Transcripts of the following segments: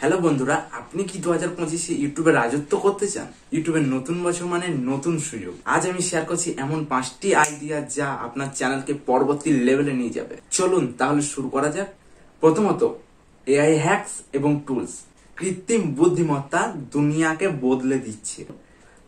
Hello বন্ধুরা, আপনি কি 2025 ইউটিউবে রাজত্ব করতে চান? ইউটিউবের নতুন বছর মানে নতুন সুযোগ। আজ আমি শেয়ার করছি এমন 5টি আইডিয়া যা আপনার চ্যানেলকে পরবর্তী লেভেলে নিয়ে যাবে। চলুন তাহলে শুরু করা যাক। প্রথমত, এআই হ্যাকস এবং টুলস। কৃত্রিম বুদ্ধিমত্তা দুনিয়াকে বদলে দিচ্ছে।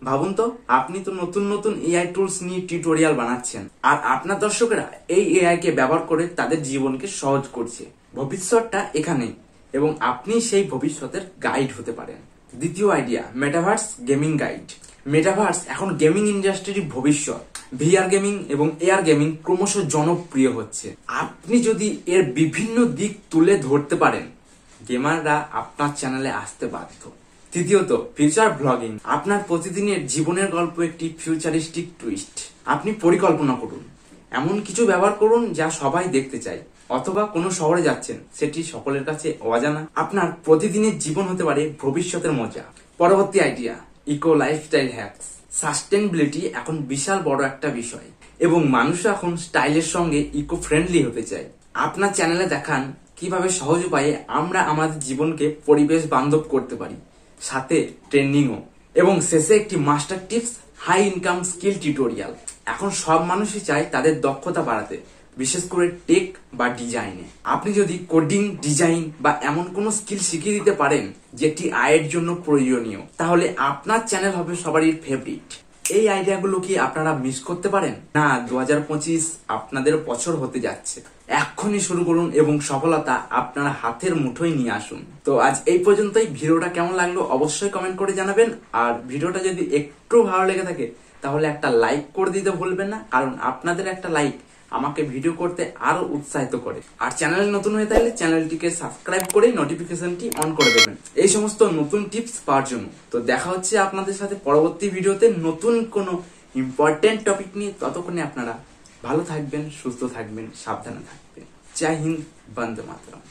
ভাবুন তো, আপনি তো নতুন নতুন এআই টুলস নিয়ে টিউটোরিয়াল বানাচ্ছেন, আর আপনার দর্শকেরা এই এআই কে ব্যবহার করে তাদের জীবনকে সহজ করছে। ভবিষ্যৎটা এখানেই, এবং আপনি সেই ভবিষ্যতের গাইড হতে পারেন। দ্বিতীয় idea, metaverse gaming guide. Metaverse এখন গেমিং ইন্ডাস্ট্রির ভবিষ্যৎ। ভিআর গেমিং এবং এআর গেমিং ক্রমশ জনপ্রিয় হচ্ছে। আপনি যদি এর বিভিন্ন দিক তুলে ধরতে পারেন, গেমাররা আপনার চ্যানেলে আসতে বাধ্য। তৃতীয়ত, ফিউচার ব্লগিং। আপনার প্রতিদিনের জীবনের গল্প একটি ফিউচারিস্টিক টুইস্ট। আপনি পরিকল্পনা করুন, এমন কিছু ব্যবহার করুন যা সবাই দেখতে চায়, অথবা কোনো শহরে যাচ্ছেন, সেটি সকলের কাছে অজানা। আপনার প্রতিদিনের জীবন হতে পারে ভবিষ্যতের মজা। পরবর্তী idea, eco lifestyle hacks. Sustainability এখন বিশাল বড় একটা বিষয়, এবং মানুষ এখন স্টাইলের সঙ্গে ইকো ফ্রেন্ডলি হতে চায়। আপনার চ্যানেলে দেখান কিভাবে সহজ উপায়ে আমরা আমাদের জীবনকে পরিবেশ বান্ধব করতে পারি, সাথে ট্রেন্ডিংও। এবং শেষে একটি master tips, high income skill tutorial. এখন সব মানুষই চায় তাদের দক্ষতা বাড়াতে, বিশেষ করে টেক বা ডিজাইনে। আপনি যদি কোডিং, ডিজাইন বা এমন কোনো স্কিল শিখিয়ে দিতে পারেন যেটি আয়ের জন্য প্রয়োজনীয়, তাহলে আপনার চ্যানেল হবে সবারই ফেভারিট। এই আইডিয়াগুলো কি আপনারা মিস করতে পারেন না? 2025 আপনাদের বছর হতে যাচ্ছে। এক্ষুনি শুরু করুন এবং সফলতা আপনার হাতের মুঠোয় নিয়ে আসুন। তো আজ এই পর্যন্তই। ভিডিওটা কেমন লাগলো অবশ্যই কমেন্ট করে জানাবেন, আর ভিডিওটা যদি একটু ভালো লেগে থাকে তাহলে একটা লাইক করে দিতে ভুলবেন না, কারণ আপনাদের একটা লাইক আমাকে ভিডিও করতে আরো উৎসাহিত করে। আর চ্যানেলে নতুন হয়ে থাকলে চ্যানেলটিকে সাবস্ক্রাইব করে নোটিফিকেশনটি অন করে দেবেন এই সমস্ত নতুন টিপস পাওয়ার জন্য। তো দেখা হচ্ছে আপনাদের সাথে পরবর্তী ভিডিওতে নতুন কোনো ইম্পর্টেন্ট টপিক নিয়ে। ততক্ষণে আপনারা ভালো থাকবেন, সুস্থ থাকবেন, সাবধানে থাকবেন। জয় হিন্দ, বন্দে মাতরম।